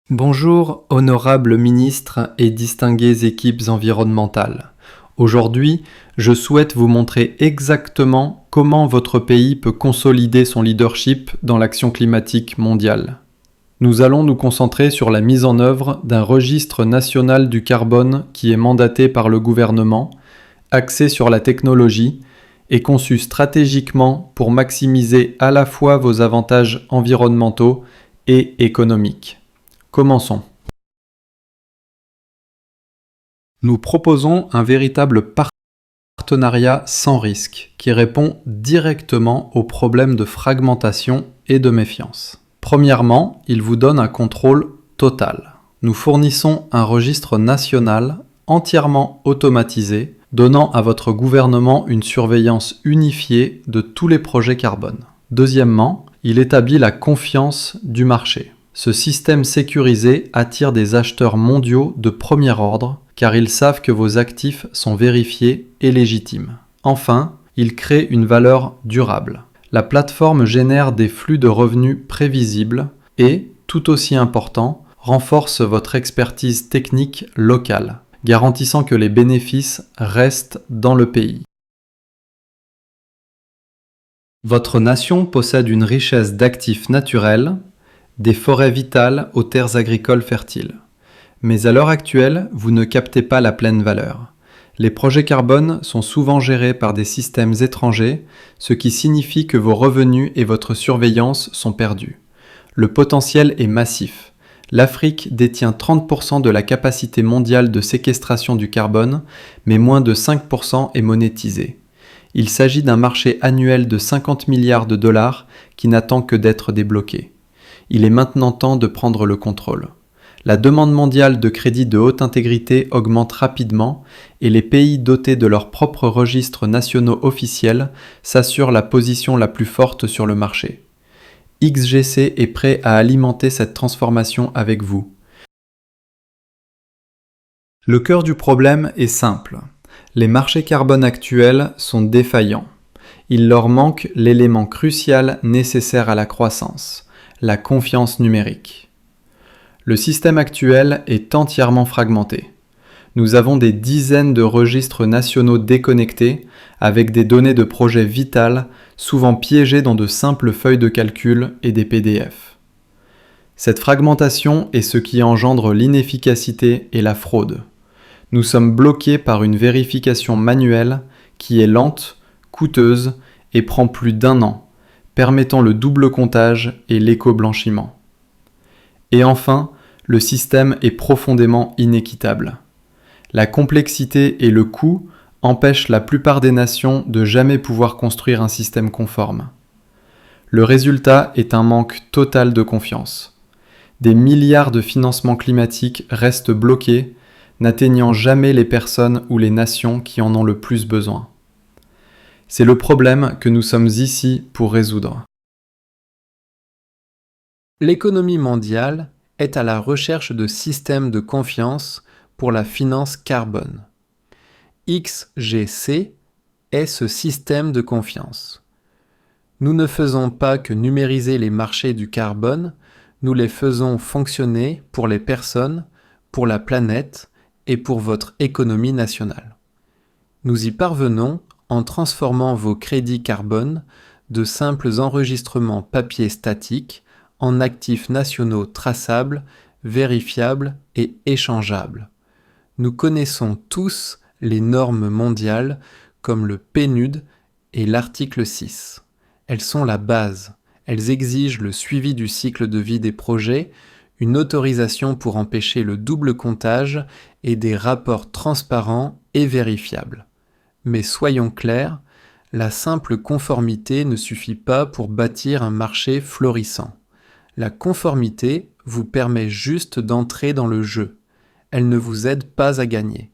Bonjour, honorables ministres et distinguées équipes environnementales. Aujourd'hui, je souhaite vous montrer exactement comment votre pays peut consolider son leadership dans l'action climatique mondiale. Nous allons nous concentrer sur la mise en œuvre d'un registre national du carbone qui est mandaté par le gouvernement, axé sur la technologie et conçu stratégiquement pour maximiser à la fois vos avantages environnementaux et économiques. Commençons. Nous proposons un véritable partenariat sans risque qui répond directement aux problèmes de fragmentation et de méfiance. Premièrement, il vous donne un contrôle total. Nous fournissons un registre national entièrement automatisé, donnant à votre gouvernement une surveillance unifiée de tous les projets carbone. Deuxièmement, il établit la confiance du marché. Ce système sécurisé attire des acheteurs mondiaux de premier ordre car ils savent que vos actifs sont vérifiés et légitimes. Enfin, il crée une valeur durable. La plateforme génère des flux de revenus prévisibles et, tout aussi important, renforce votre expertise technique locale, garantissant que les bénéfices restent dans le pays. Votre nation possède une richesse d'actifs naturels, des forêts vitales aux terres agricoles fertiles. Mais à l'heure actuelle, vous ne captez pas la pleine valeur. Les projets carbone sont souvent gérés par des systèmes étrangers, ce qui signifie que vos revenus et votre surveillance sont perdus. Le potentiel est massif. L'Afrique détient 30% de la capacité mondiale de séquestration du carbone, mais moins de 5% est monétisé. Il s'agit d'un marché annuel de 50 milliards de dollars qui n'attend que d'être débloqué. Il est maintenant temps de prendre le contrôle. La demande mondiale de crédits de haute intégrité augmente rapidement et les pays dotés de leurs propres registres nationaux officiels s'assurent la position la plus forte sur le marché. XGC est prêt à alimenter cette transformation avec vous. Le cœur du problème est simple. Les marchés carbone actuels sont défaillants. Il leur manque l'élément crucial nécessaire à la croissance. La confiance numérique. Le système actuel est entièrement fragmenté. Nous avons des dizaines de registres nationaux déconnectés avec des données de projets vitales souvent piégées dans de simples feuilles de calcul et des PDF. Cette fragmentation est ce qui engendre l'inefficacité et la fraude. Nous sommes bloqués par une vérification manuelle qui est lente, coûteuse et prend plus d'1 an, permettant le double comptage et l'éco-blanchiment. Et enfin, le système est profondément inéquitable. La complexité et le coût empêchent la plupart des nations de jamais pouvoir construire un système conforme. Le résultat est un manque total de confiance. Des milliards de financements climatiques restent bloqués, n'atteignant jamais les personnes ou les nations qui en ont le plus besoin. C'est le problème que nous sommes ici pour résoudre. L'économie mondiale est à la recherche de systèmes de confiance pour la finance carbone. XGC est ce système de confiance. Nous ne faisons pas que numériser les marchés du carbone, nous les faisons fonctionner pour les personnes, pour la planète et pour votre économie nationale. Nous y parvenons en transformant vos crédits carbone de simples enregistrements papier statiques en actifs nationaux traçables, vérifiables et échangeables. Nous connaissons tous les normes mondiales comme le PNUD et l'article 6. Elles sont la base. Elles exigent le suivi du cycle de vie des projets, une autorisation pour empêcher le double comptage et des rapports transparents et vérifiables. Mais soyons clairs, la simple conformité ne suffit pas pour bâtir un marché florissant. La conformité vous permet juste d'entrer dans le jeu. Elle ne vous aide pas à gagner.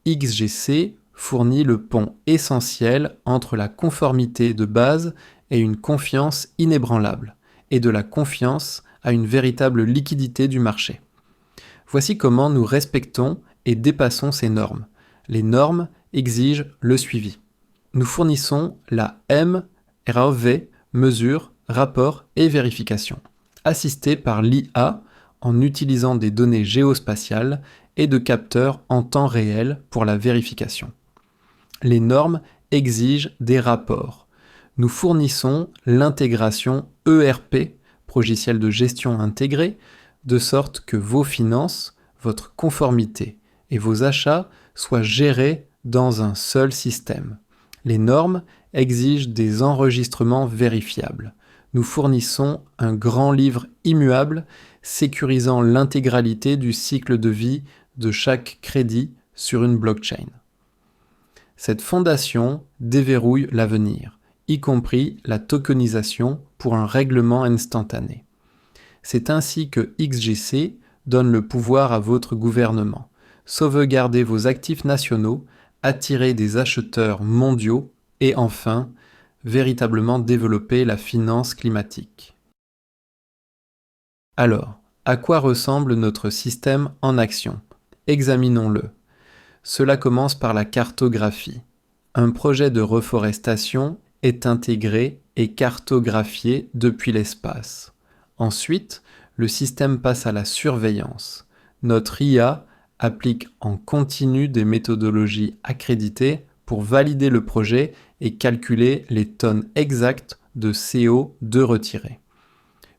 XGC fournit le pont essentiel entre la conformité de base et une confiance inébranlable, et de la confiance à une véritable liquidité du marché. Voici comment nous respectons et dépassons ces normes. Les normes exigent le suivi. Nous fournissons la MRV, mesure, rapport et vérification. Assisté par l'IA en utilisant des données géospatiales et de capteurs en temps réel pour la vérification. Les normes exigent des rapports. Nous fournissons l'intégration ERP, logiciel de gestion intégré, de sorte que vos finances, votre conformité et vos achats soient gérés dans un seul système. Les normes exigent des enregistrements vérifiables. Nous fournissons un grand livre immuable sécurisant l'intégralité du cycle de vie de chaque crédit sur une blockchain. Cette fondation déverrouille l'avenir, y compris la tokenisation pour un règlement instantané. C'est ainsi que XGC donne le pouvoir à votre gouvernement. Sauvegardez vos actifs nationaux, attirez des acheteurs mondiaux et enfin, véritablement développer la finance climatique. Alors, à quoi ressemble notre système en action ? Examinons-le. Cela commence par la cartographie. Un projet de reforestation est intégré et cartographié depuis l'espace. Ensuite, le système passe à la surveillance. Notre IA applique en continu des méthodologies accréditées pour valider le projet et calculer les tonnes exactes de CO2 retirées.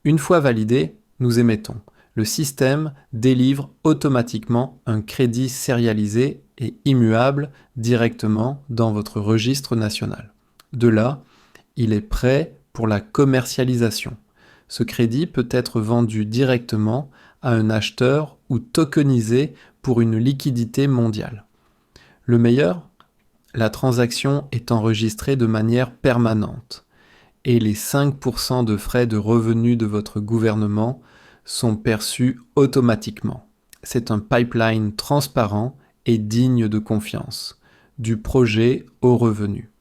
Une fois validé, nous émettons. Le système délivre automatiquement un crédit sérialisé et immuable directement dans votre registre national. De là, il est prêt pour la commercialisation. Ce crédit peut être vendu directement à un acheteur ou tokenisé pour une liquidité mondiale. Le meilleur ? La transaction est enregistrée de manière permanente et les 5% de frais de revenus de votre gouvernement sont perçus automatiquement. C'est un pipeline transparent et digne de confiance, du projet au revenu.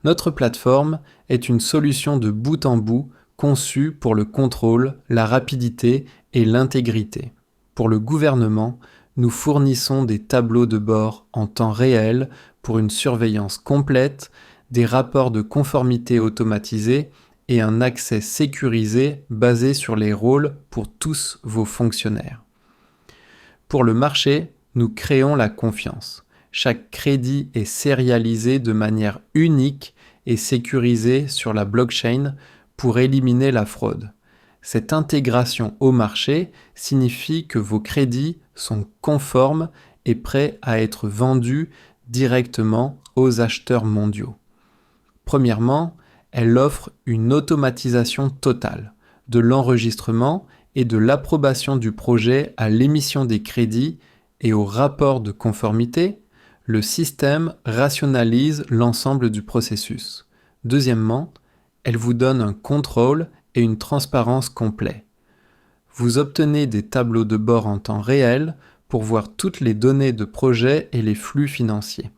Notre plateforme est une solution de bout en bout conçue pour le contrôle, la rapidité et l'intégrité. Pour le gouvernement, nous fournissons des tableaux de bord en temps réel pour une surveillance complète, des rapports de conformité automatisés et un accès sécurisé basé sur les rôles pour tous vos fonctionnaires. Pour le marché, nous créons la confiance. Chaque crédit est sérialisé de manière unique et sécurisé sur la blockchain pour éliminer la fraude. Cette intégration au marché signifie que vos crédits sont conformes et prêts à être vendus directement aux acheteurs mondiaux. Premièrement, elle offre une automatisation totale, de l'enregistrement et de l'approbation du projet à l'émission des crédits et au rapport de conformité. Le système rationalise l'ensemble du processus. Deuxièmement, elle vous donne un contrôle et une transparence complets. Vous obtenez des tableaux de bord en temps réel pour voir toutes les données de projet et les flux financiers.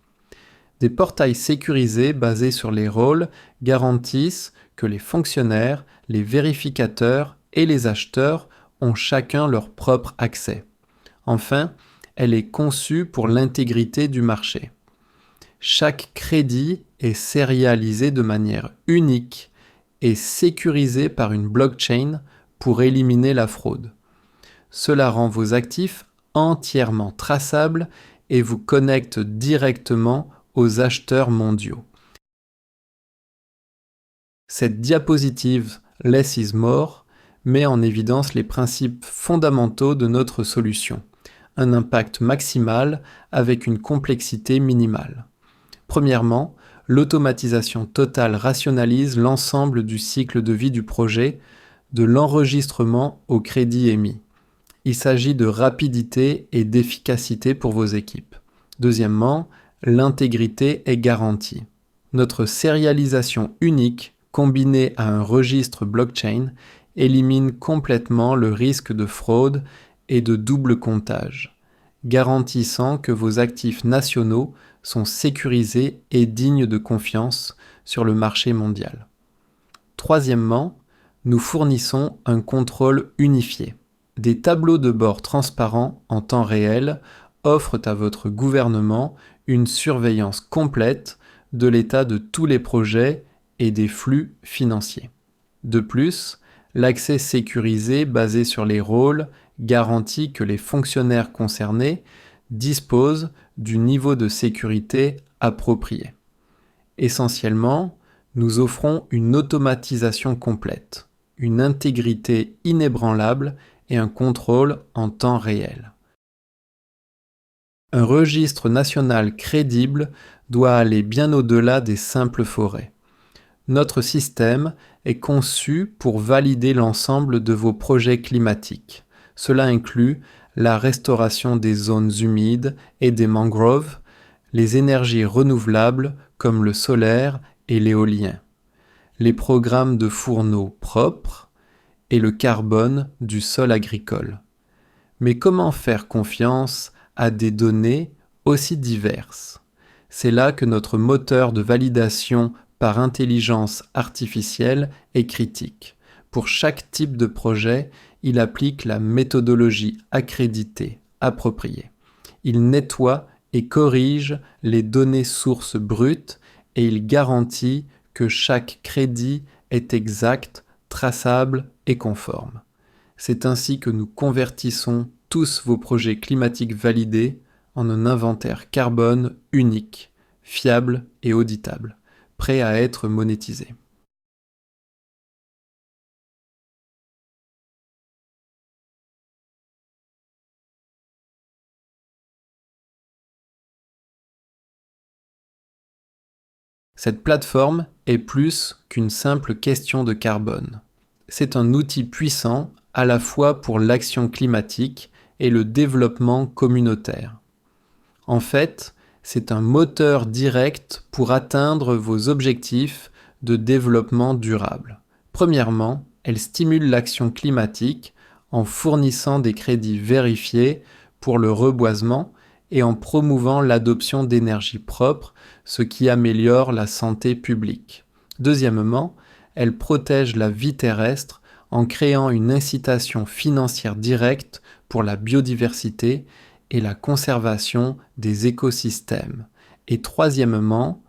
Des portails sécurisés basés sur les rôles garantissent que les fonctionnaires, les vérificateurs et les acheteurs ont chacun leur propre accès. Enfin, elle est conçue pour l'intégrité du marché. Chaque crédit est sérialisé de manière unique et sécurisé par une blockchain pour éliminer la fraude. Cela rend vos actifs entièrement traçables et vous connecte directement aux acheteurs mondiaux. Cette diapositive Less is more met en évidence les principes fondamentaux de notre solution. Un impact maximal avec une complexité minimale. Premièrement, l'automatisation totale rationalise l'ensemble du cycle de vie du projet, de l'enregistrement au crédit émis. Il s'agit de rapidité et d'efficacité pour vos équipes. Deuxièmement, l'intégrité est garantie. Notre sérialisation unique, combinée à un registre blockchain, élimine complètement le risque de fraude et de double comptage, garantissant que vos actifs nationaux sont sécurisés et dignes de confiance sur le marché mondial. Troisièmement, nous fournissons un contrôle unifié. Des tableaux de bord transparents en temps réel offrent à votre gouvernement une surveillance complète de l'état de tous les projets et des flux financiers. De plus, L'accès sécurisé basé sur les rôles garantit que les fonctionnaires concernés disposent du niveau de sécurité approprié. Essentiellement, nous offrons une automatisation complète, une intégrité inébranlable et un contrôle en temps réel. Un registre national crédible doit aller bien au-delà des simples forêts. Notre système est conçu pour valider l'ensemble de vos projets climatiques. Cela inclut la restauration des zones humides et des mangroves, les énergies renouvelables comme le solaire et l'éolien, les programmes de fourneaux propres et le carbone du sol agricole. Mais comment faire confiance à des données aussi diverses? C'est là que notre moteur de validation par intelligence artificielle est critique. Pour chaque type de projet, il applique la méthodologie accréditée, appropriée. Il nettoie et corrige les données sources brutes et il garantit que chaque crédit est exact, traçable et conforme. C'est ainsi que nous convertissons tous vos projets climatiques validés en un inventaire carbone unique, fiable et auditable, prêt à être monétisé. Cette plateforme est plus qu'une simple question de carbone. C'est un outil puissant à la fois pour l'action climatique et le développement communautaire. En fait, c'est un moteur direct pour atteindre vos objectifs de développement durable. Premièrement, elle stimule l'action climatique en fournissant des crédits vérifiés pour le reboisement et en promouvant l'adoption d'énergies propres, ce qui améliore la santé publique. Deuxièmement, elle protège la vie terrestre en créant une incitation financière directe pour la biodiversité et la conservation des écosystèmes. Et troisièmement,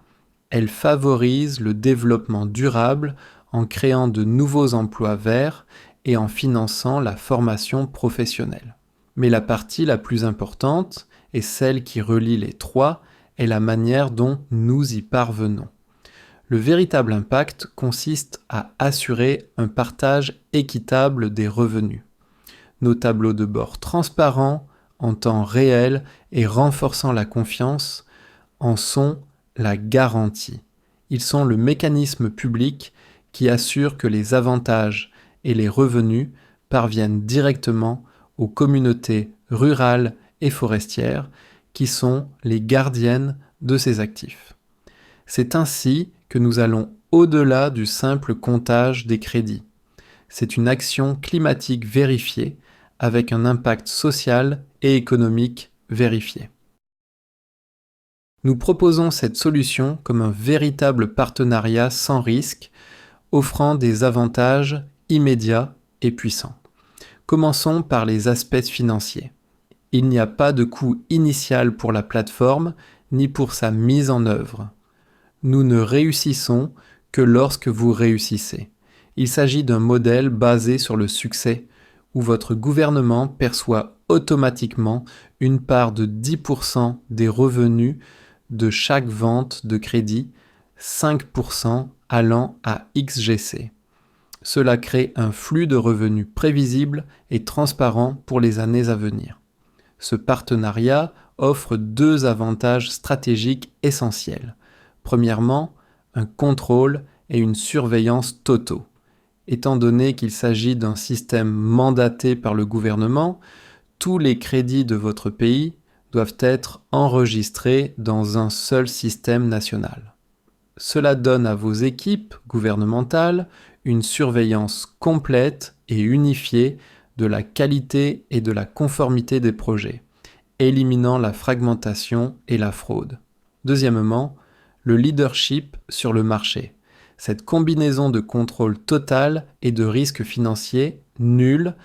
elle favorise le développement durable en créant de nouveaux emplois verts et en finançant la formation professionnelle. Mais la partie la plus importante, et celle qui relie les trois, est la manière dont nous y parvenons. Le véritable impact consiste à assurer un partage équitable des revenus. Nos tableaux de bord transparents, en temps réel et renforçant la confiance, en sont la garantie. Ils sont le mécanisme public qui assure que les avantages et les revenus parviennent directement aux communautés rurales et forestières qui sont les gardiennes de ces actifs. C'est ainsi que nous allons au-delà du simple comptage des crédits. C'est une action climatique vérifiée avec un impact social et économique vérifié. Nous proposons cette solution comme un véritable partenariat sans risque, offrant des avantages immédiats et puissants. Commençons par les aspects financiers. Il n'y a pas de coût initial pour la plateforme ni pour sa mise en œuvre. Nous ne réussissons que lorsque vous réussissez. Il s'agit d'un modèle basé sur le succès, où votre gouvernement perçoit automatiquement une part de 10% des revenus de chaque vente de crédit, 5% allant à XGC. Cela crée un flux de revenus prévisible et transparent pour les années à venir. Ce partenariat offre deux avantages stratégiques essentiels. Premièrement, un contrôle et une surveillance totaux. Étant donné qu'il s'agit d'un système mandaté par le gouvernement, tous les crédits de votre pays doivent être enregistrés dans un seul système national. Cela donne à vos équipes gouvernementales une surveillance complète et unifiée de la qualité et de la conformité des projets, éliminant la fragmentation et la fraude. Deuxièmement, le leadership sur le marché. Cette combinaison de contrôle total et de risque financier nul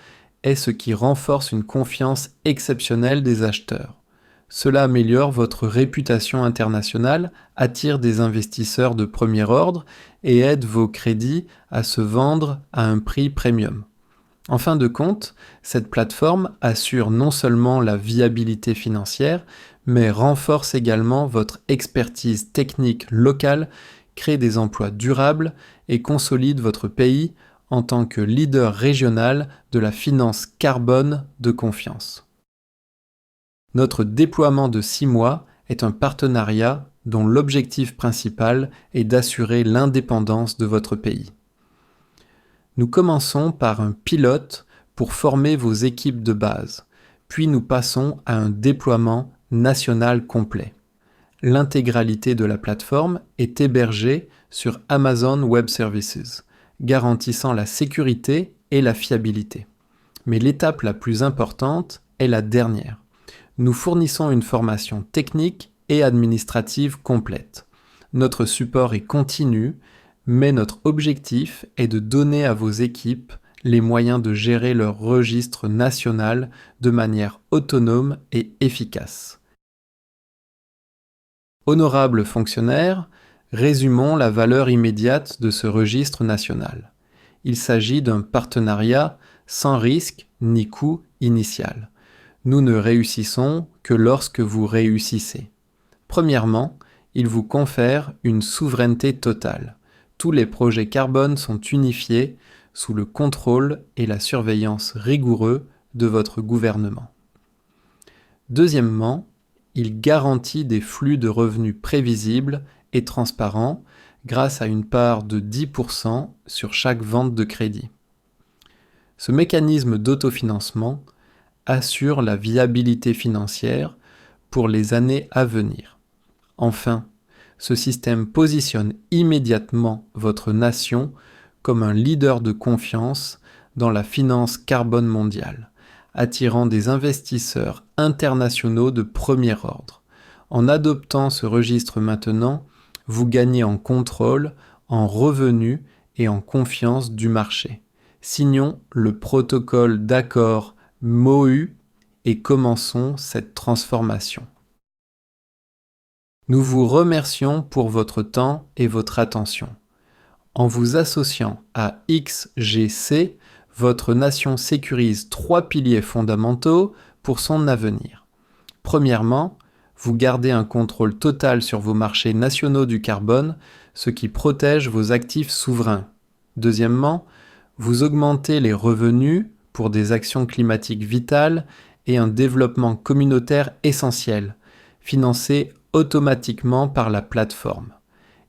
est ce qui renforce une confiance exceptionnelle des acheteurs. Cela améliore votre réputation internationale, attire des investisseurs de premier ordre et aide vos crédits à se vendre à un prix premium. En fin de compte, cette plateforme assure non seulement la viabilité financière, mais renforce également votre expertise technique locale, crée des emplois durables et consolide votre pays en tant que leader régional de la finance carbone de confiance. Notre déploiement de 6 mois est un partenariat dont l'objectif principal est d'assurer l'indépendance de votre pays. Nous commençons par un pilote pour former vos équipes de base, puis nous passons à un déploiement national complet. L'intégralité de la plateforme est hébergée sur Amazon Web Services, garantissant la sécurité et la fiabilité. Mais l'étape la plus importante est la dernière. Nous fournissons une formation technique et administrative complète. Notre support est continu, mais notre objectif est de donner à vos équipes les moyens de gérer leur registre national de manière autonome et efficace. Honorables fonctionnaires, résumons la valeur immédiate de ce registre national. Il s'agit d'un partenariat sans risque ni coût initial. Nous ne réussissons que lorsque vous réussissez. Premièrement, il vous confère une souveraineté totale. Tous les projets carbone sont unifiés sous le contrôle et la surveillance rigoureux de votre gouvernement. Deuxièmement, il garantit des flux de revenus prévisibles et transparents grâce à une part de 10% sur chaque vente de crédit. Ce mécanisme d'autofinancement assure la viabilité financière pour les années à venir. Enfin, ce système positionne immédiatement votre nation comme un leader de confiance dans la finance carbone mondiale, attirant des investisseurs internationaux de premier ordre. En adoptant ce registre maintenant, vous gagnez en contrôle, en revenus et en confiance du marché. Signons le protocole d'accord MOU et commençons cette transformation. Nous vous remercions pour votre temps et votre attention. En vous associant à XGC, votre nation sécurise 3 piliers fondamentaux pour son avenir. Premièrement, vous gardez un contrôle total sur vos marchés nationaux du carbone, ce qui protège vos actifs souverains. Deuxièmement, vous augmentez les revenus pour des actions climatiques vitales et un développement communautaire essentiel, financé automatiquement par la plateforme.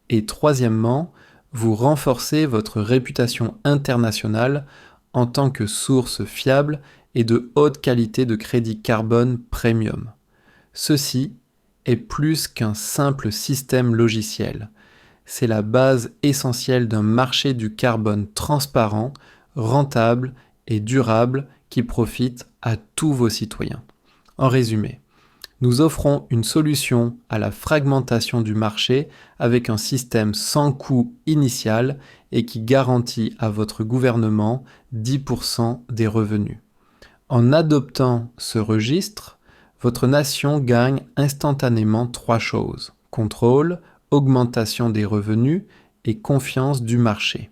Et troisièmement, vous renforcez votre réputation internationale en tant que source fiable et de haute qualité de crédit carbone premium. Ceci est plus qu'un simple système logiciel. C'est la base essentielle d'un marché du carbone transparent, rentable et durable qui profite à tous vos citoyens. En résumé, nous offrons une solution à la fragmentation du marché avec un système sans coût initial et qui garantit à votre gouvernement 10% des revenus. En adoptant ce registre, votre nation gagne instantanément 3 choses: contrôle, augmentation des revenus et confiance du marché.